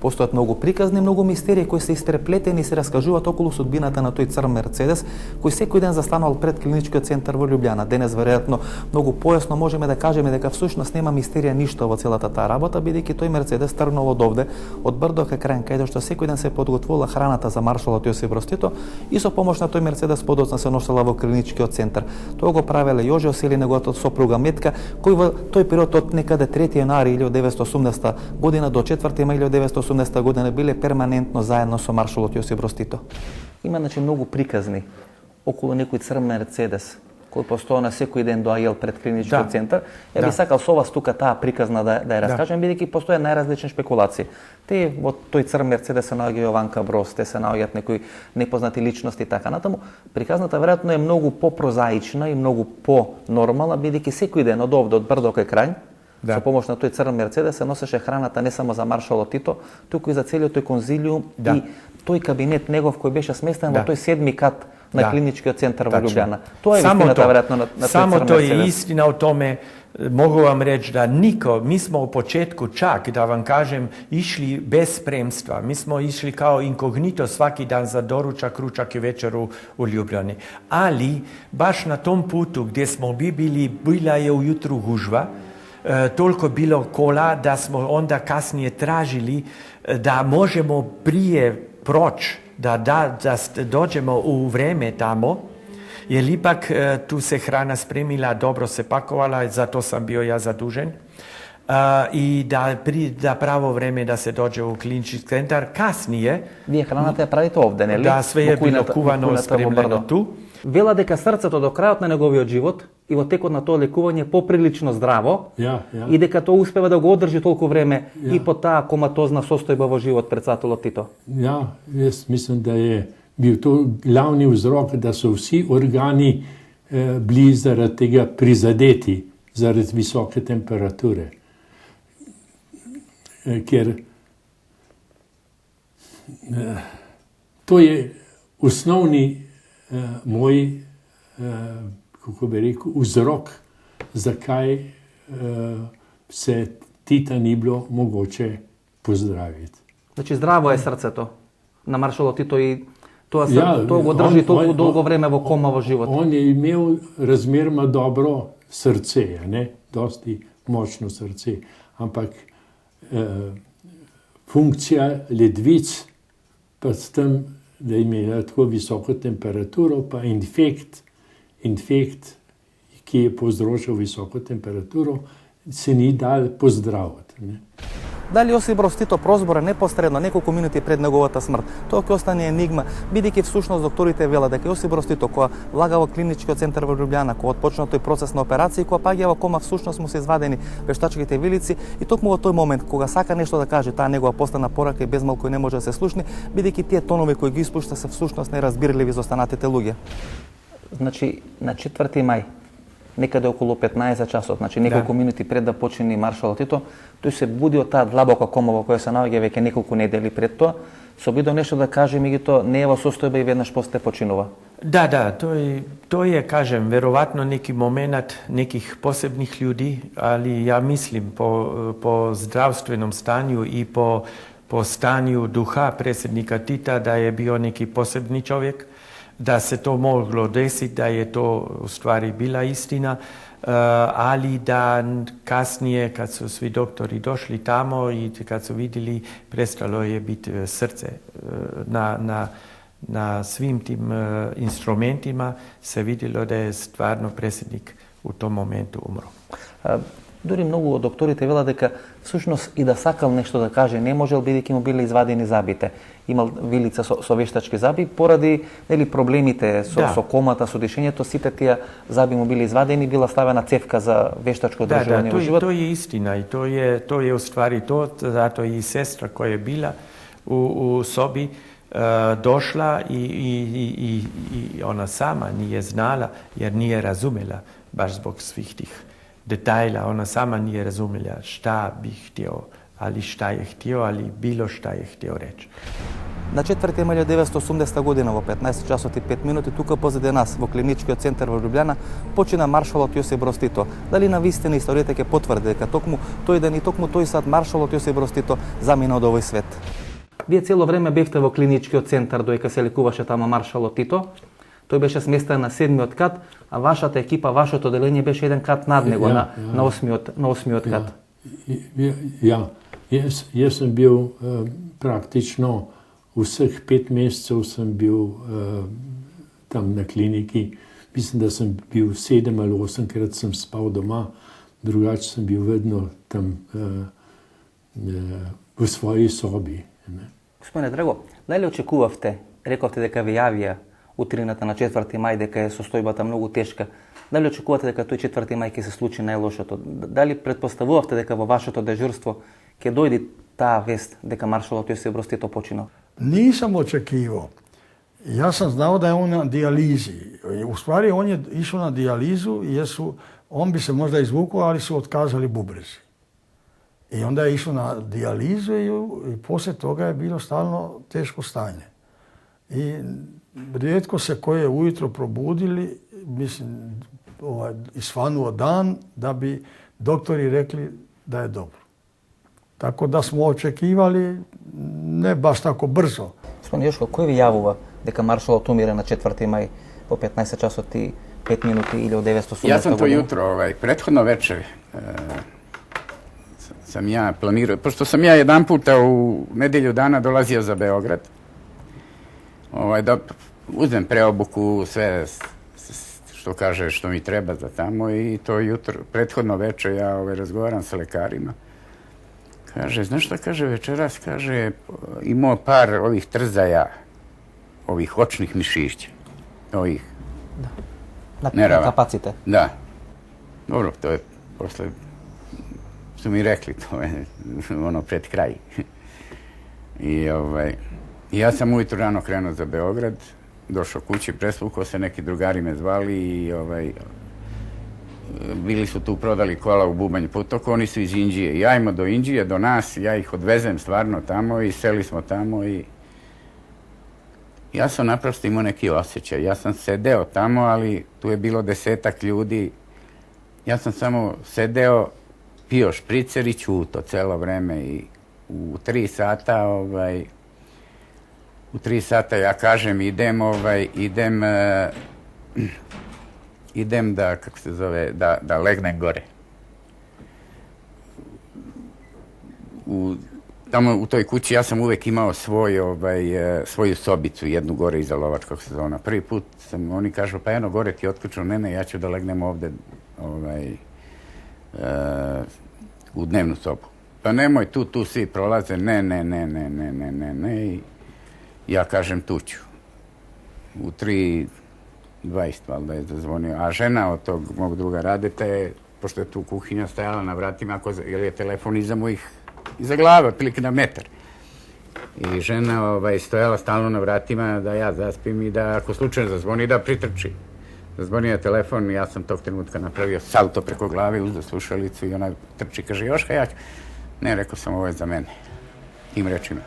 Постојат многу приказни, многу мистерии кои се истреплетени и се раскажуваат околу судбината на тој црн Мерцедес, кој секој ден застанувал пред клиничкиот центар во Лјубљана. Денес веројатно многу појасно можеме да кажеме дека всушност нема мистерија ништо во целата таа работа, бидејќи тој Мерцедес тргнал од овде, од Брдо кај крај, каде што секој ден се подготвувала храната за маршалот Јосип Брз Тито и со помош на тој Мерцедес подоцна се носела во клиничкиот центар. Тоа го правеле Јоже Осели, неговата сопруга Метка, кој во тој период од некаде 3 јануари 1980 година до 4 мај 1980 година биле перманентно заедно со маршалот Јосип Брз Тито. Има многу приказни околу некој црн Мерцедес кој постоја на секој ден доаѓал пред клиничкиот центар. Ја би сакал со вас тука таа приказна да ја раскажем, бидејќи постоја најразлични спекулации. Те во тој црн Мерцедес се наоѓа Јованка Броз, те се наоѓаат некои непознати личности и така натаму. Приказната веројатно е многу попрозаична и многу по-нормална, бидејќи секој ден од овде, од Брдо кај Крањ, со помош на тој црн Мерцедес се носеше храната не само за маршалот Тито, туку и за целиот тој конзилиум и тој кабинет негов кој беше сместен во тој 7-ми кат на клиничкиот центар во Лјубљана. Тоа е вистината веројатно на тој црн Мерцедес. Само тоа е истина о томе. Могу вам реći da mi smo u početku čak, da vam kažem, išli bez spremstva. Mi smo išli kao inkognito svaki dan za doručak, ručak i večeru u Ljubljani. Ali baš na tom putu gdje smo bili, bila je ujutru gužva, toliko bilo kola da smo onda kasnije tražili da možemo prije proći, da dođemo u vreme tamo, jer ipak tu se hrana spremila, dobro se pakovala, zato sam bio ja zadužen. I da pravo vreme da se dođe u klinički centar. Kasnije... Вие храната ја правите овде, нели? Да, све е било кувано, спремljeno tu. Вела дека срцето до крајот на неговиот живот и во текот на тоа лекување поприлично здраво и дека тоа успева да го одржи толку време и по таа коматозна состојба во живот председателот Тито. Ja, jaz mislim da je bil to glavni vzrok, da so vsi organi bili zaradi tega prizadeti, zaradi visoke temperature. Ker to je osnovni moj, kako bi rekel, vzrok, zakaj se Tita ni bilo mogoče pozdraviti. Значи здраво е срцето на маршалот Тито и тоа го држи толку долго време во кома во живот. Он je imel razmeroma dobro srce, ne? Dosti močno srce, ampak funkcija ledvic, pa s tem, da je imela tako visoko temperaturo, pa infekt, ki je povzročil visoko temperaturo, se ni dal pozdraviti. Ne? Дали Јосип Брз Тито прозбора непосредно неколку минути пред неговата смрт? Тоа ќе остане енигма, бидејќи всушност докторите велат дека Јосип Брз Тито, кога лага во клиничкиот центар во Лјубљана, кога отпочна тој процес на операција, кога паѓа во кома, всушност му се извадени вештачките вилици и токму во тој момент кога сака нешто да каже, таа негова последна порака и без малку не може да се слушне, бидејќи тие тонови кои ги испушта се всушност неразбирливи за останатите луѓе. Значи на 4 мај некаде околу 15 часот, значи неколку минути пред да почини маршалот Тито, тој се буди од таа длабока кома во која се наоѓа веќе неколку недели пред тоа, се обидува нешто да каже, меѓутоа не е во состојба и веднаш после починува. Da, to je, kažem, verovatno neki moment nekih posebnih ljudi, ali ja mislim po zdravstvenom stanju i po stanju duha predsjednika Tita da je bio neki posebni čovjek, da se to moglo desiti, da je to u stvari bila istina, ali da kasnije kad su svi doktori došli tamo i kad su vidjeli, prestalo je biti srce na svim tim instrumentima, se vidjelo da je stvarno predsjednik u tom momentu umro. Дури многу од докторите велат дека всушност и да сакал нешто да каже, не можел бидејќи му биле извадени забите. Имал вилица со вештачки заби поради проблемите со комата, со дишењето, сите тие заби му биле извадени, била ставена цевка за вештачко одржување во живот. Да, тоа е истина и тоа е уствари тоа, зато и сестра која е била у соби došla i ona sama nije znala jer nije razumela baš zbog svih tih detajla. Ona sama nije razumela šta bi htio, ali šta je htio, ali bilo šta je htio reći. На 4. мај 1980 година во 15 часот и 5 минути тука позади нас во клиничкиот центар во Лјубљана почина маршалот Јосип Брос Тито. Дали на вистина историјата ќе потврди дека токму тој ден и токму тој сат маршалот Јосип Брос Тито замина од овој свет? Вие цело време бевте во клиничкиот центар доека се лекуваше тама маршалот Тито. Тој беше сместен на 7-миот кат, а вашата екипа, вашето оделение беше еден кат над него, на 8-миот кат. Jaz sem bil praktično vseh 5 mesecev sem bil tam na kliniki. Mislim, da sem bil 7 ali 8-krat sem spal doma, drugače sem bil vedno tam v svoji sobi. Господине Драго, дали очекувавте, рековте дека ви јавија утрината на 4 мај дека е состојбата многу тешка, дали очекувате дека тој 4 мај ќе се случи најлошото? Дали претпоставувавте дека во вашето дежурство ќе дојде таа вест дека маршалот Јосип Брос Тито починал? Nisam očekivao. Ja sam znao da je on na dijalizi. U stvari on je išao na dijalizu jer on bi se možda izvukao, ali su otkazali bubrezi. I onda je išao na dijalizu i poslije toga je bilo stalno teško stanje. I rijetko se koje ujutro probudili, mislim, isvanuo dan da bi doktori rekli da je dobro. Tako da smo očekivali ne baš tako brzo. Gospodin Јошко, кој ви јавува дека маршалот умира на 4. мај во 15 часот и 5 минути или од 980 година? Ja sam to jutro, prethodno večer sam ja planirao, pošto sam ja jedan puta u nedelju dana dolazio za Beograd, da uzem preobuku, sve što kaže što mi treba za tamo i to jutro, prethodno večer ja razgovaram sa lekarima. Kaže, znaš šta kaže večeras? Kaže, imao par ovih trzaja, ovih očnih mišića, ovih nerava. Kapacite. Da. Dobro, to je posle, su mi rekli, to je ono pred kraj. I ja sam ujutro rano krenuo za Beograd, došao kući, presvukao se, neki drugari me zvali i bili su tu, prodali kola u Bubanj Putoku, oni su iz Inđije. Ja imam do Inđije, do nas, ja ih odvezem stvarno tamo i seli smo tamo i ja sam naprosto imao neki osjećaj. Ja sam sedeo tamo, ali tu je bilo 10-ak ljudi. Ja sam samo sedeo, pio špricer i ćuto celo vreme i u 3 sata, u 3 sata ja kažem idem da, kako se zove, da legnem gore. Tamo u toj kući ja sam uvek imao svoju sobicu, jednu gore iza lovačkog sezona. Prvi put oni kažu, pa eno gore ti otključu, ne, ja ću da legnem ovde u dnevnu sobu. Pa nemoj, tu svi prolaze, ne, i ja kažem tu ću. U 3:20 valjda je zazvonio, a žena od tog mog druga Radete, pošto je tu kuhinja stajala na vratima, jer je telefon iza glave, otprilike na metar. I žena stojala stalno na vratima da ja zaspim i da ako slučajno zazvoni da pritrči. Zazvonio je telefon i ja sam tog trenutka napravio salto preko glave, uzeo slušalicu i ona trči, kaže Joška, ja ću. Ne, rekao sam, ovo je za mene. Tim rečima.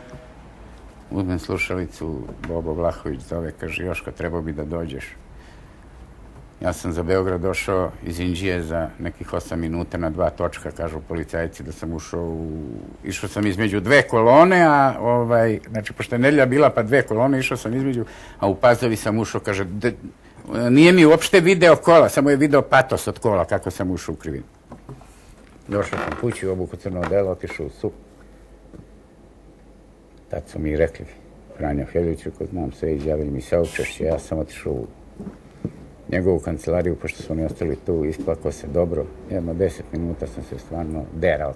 Uzmem slušalicu, Bobo Vlahović zove, kaže Joška, trebao bi da dođeš. Ja sam za Beograd došao iz Inđije za nekih 8 minuta na 2 točka, kažu policajci da sam išao sam između 2 kolone, a znači pošto je nedelja bila pa 2 kolone, išao sam između, a u Pazovi sam ušao, kaže, nije mi uopšte video kola, samo je video patos od kola kako sam ušao u krivinu. Došao sam kući, obuku crno odelo, otišao u SUP. Tad su mi rekli, Franjo Heljiću, ko znam sve, izjavili mi saučešće, ja sam otišao u njegovu kancelariju, pošto su oni ostali tu, isplakao se dobro. Jedno 10 minuta sam se stvarno derao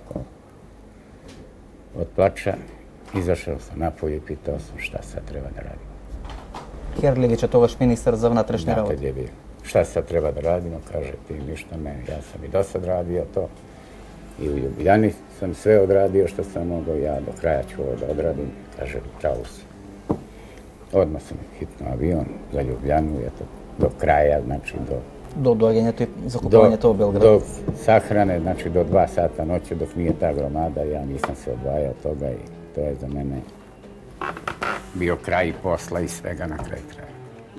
od plača. Izašao sam napolje i pitao sam šta sad treba da radim. Herljević je togaš ministar za внатрешни работи. Znate gdje je bio. Šta sad treba da radimo? Kaže ti ništa ne, ja sam i do sad radio to. I u Ljubljani sam sve odradio što sam mogao, ja do kraja ću ovo da odradim. Kaže, pravu si. Odmah sam hitno avion za Ljubljanu, eto, do kraja, znači do događanja i zakupovanja to u Beogradu. Do sahrane, znači do 2 sata noću dok nije ta gromada, ja nisam se odvajao od toga i to je za mene bio kraj posla i svega na kraju kraja.